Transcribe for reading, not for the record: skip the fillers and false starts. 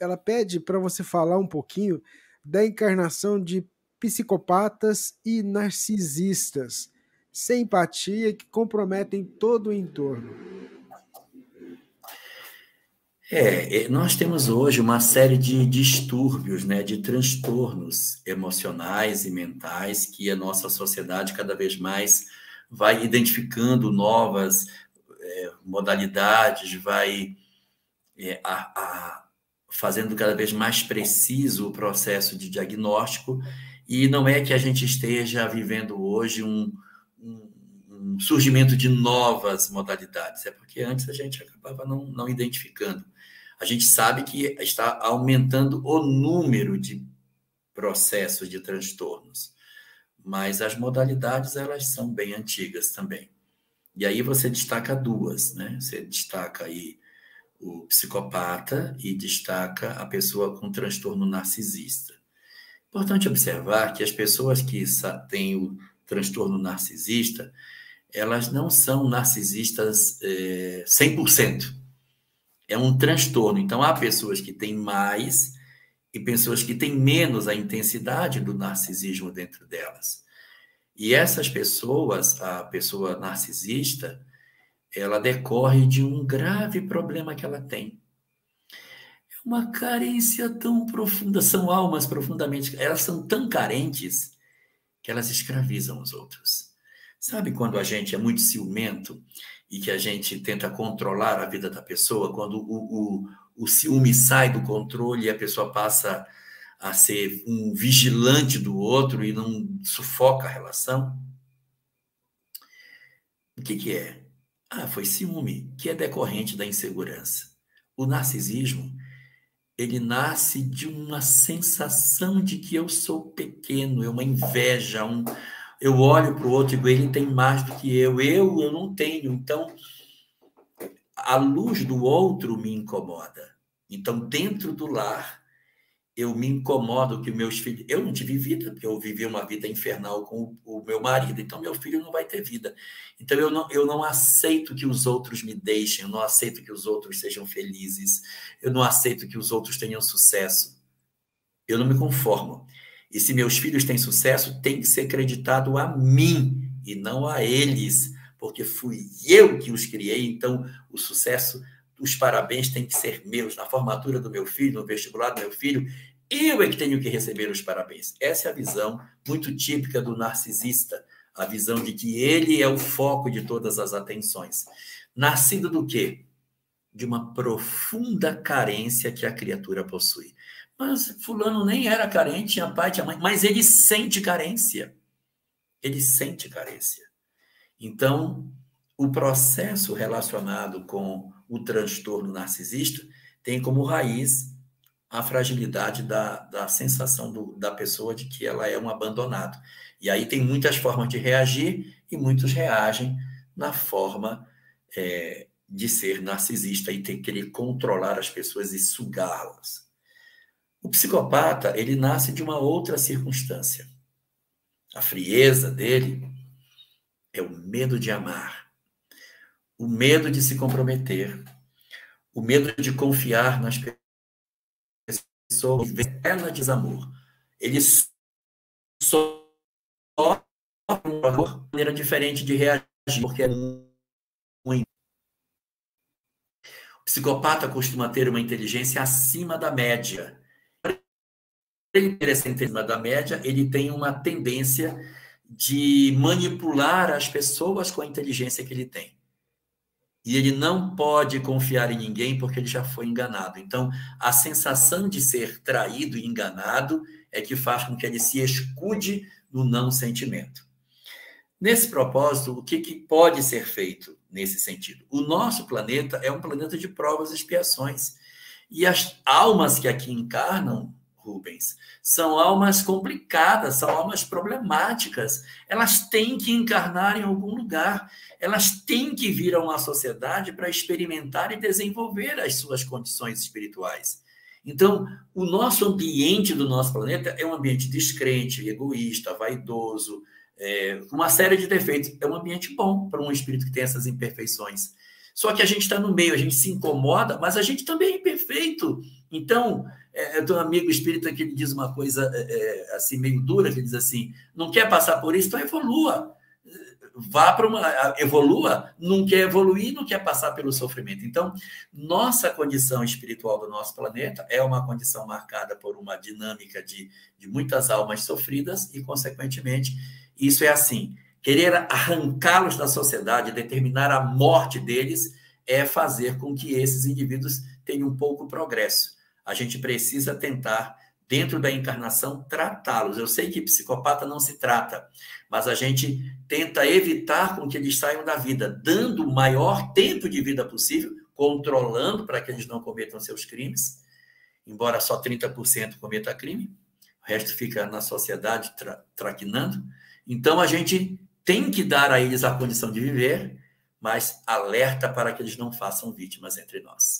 ela pede para você falar um pouquinho da encarnação de psicopatas e narcisistas, sem empatia, que comprometem todo o entorno. Nós temos hoje uma série de distúrbios, né, de transtornos emocionais e mentais que a nossa sociedade cada vez mais vai identificando novas modalidades, vai fazendo cada vez mais preciso o processo de diagnóstico, e não é que a gente esteja vivendo hoje um surgimento de novas modalidades, é porque antes a gente acabava não identificando. A gente sabe que está aumentando o número de processos de transtornos, mas as modalidades, elas são bem antigas também. E aí você destaca duas, né? Você destaca aí o psicopata e destaca a pessoa com transtorno narcisista. Importante observar que as pessoas que têm o transtorno narcisista, elas não são narcisistas 100%. É um transtorno. Então, há pessoas que têm mais e pessoas que têm menos a intensidade do narcisismo dentro delas. E essas pessoas, a pessoa narcisista, ela decorre de um grave problema que ela tem. É uma carência tão profunda, são almas profundamente, elas são tão carentes que elas escravizam os outros. Sabe quando a gente é muito ciumento e que a gente tenta controlar a vida da pessoa, quando o ciúme sai do controle e a pessoa passa a ser um vigilante do outro e não sufoca a relação? O que é? Foi ciúme, que é decorrente da insegurança. O narcisismo, ele nasce de uma sensação de que eu sou pequeno, é uma inveja, eu olho para o outro e digo, ele tem mais do que eu não tenho. Então, a luz do outro me incomoda. Então, dentro do lar, eu me incomodo que meus filhos... Eu não tive vida, porque eu vivi uma vida infernal com o meu marido, então meu filho não vai ter vida. Então, eu não aceito que os outros me deixem, eu não aceito que os outros sejam felizes, eu não aceito que os outros tenham sucesso. Eu não me conformo. E se meus filhos têm sucesso, tem que ser creditado a mim e não a eles, porque fui eu que os criei, então o sucesso, os parabéns têm que ser meus. Na formatura do meu filho, no vestibular do meu filho, eu é que tenho que receber os parabéns. Essa é a visão muito típica do narcisista, a visão de que ele é o foco de todas as atenções. Nascido do quê? De uma profunda carência que a criatura possui. Mas fulano nem era carente, tinha pai, tinha mãe, mas ele sente carência. Ele sente carência. Então, o processo relacionado com o transtorno narcisista tem como raiz a fragilidade da sensação da pessoa de que ela é um abandonado. E aí tem muitas formas de reagir e muitos reagem na forma de ser narcisista e querer controlar as pessoas e sugá-las. O psicopata, ele nasce de uma outra circunstância. A frieza dele é o medo de amar, o medo de se comprometer, o medo de confiar nas pessoas, ela desamor. Ele só uma maneira diferente de reagir, porque é muito. O psicopata costuma ter uma inteligência acima da média. Ele ter essa inteligência acima da média, ele tem uma tendência de manipular as pessoas com a inteligência que ele tem. E ele não pode confiar em ninguém porque ele já foi enganado. Então, a sensação de ser traído e enganado é que faz com que ele se escude no não sentimento. Nesse propósito, o que pode ser feito nesse sentido? O nosso planeta é um planeta de provas e expiações. E as almas que aqui encarnam, Rubens, são almas complicadas, são almas problemáticas. Elas têm que encarnar em algum lugar. Elas têm que vir a uma sociedade para experimentar e desenvolver as suas condições espirituais. Então, o nosso ambiente do nosso planeta é um ambiente descrente, egoísta, vaidoso, com uma série de defeitos. É um ambiente bom para um espírito que tem essas imperfeições. Só que a gente está no meio, a gente se incomoda, mas a gente também é imperfeito. Então, eu tenho um amigo espírita que ele diz uma coisa assim, meio dura, que ele diz assim, não quer passar por isso, então evolua. Vá para evolua, não quer evoluir, não quer passar pelo sofrimento. Então, nossa condição espiritual do nosso planeta é uma condição marcada por uma dinâmica de muitas almas sofridas e, consequentemente, isso é assim. Querer arrancá-los da sociedade, determinar a morte deles, é fazer com que esses indivíduos tenham pouco progresso. A gente precisa tentar, dentro da encarnação, tratá-los. Eu sei que psicopata não se trata, mas a gente tenta evitar com que eles saiam da vida, dando o maior tempo de vida possível, controlando para que eles não cometam seus crimes, embora só 30% cometa crime, o resto fica na sociedade traquinando. Então, a gente tem que dar a eles a condição de viver, mas alerta para que eles não façam vítimas entre nós.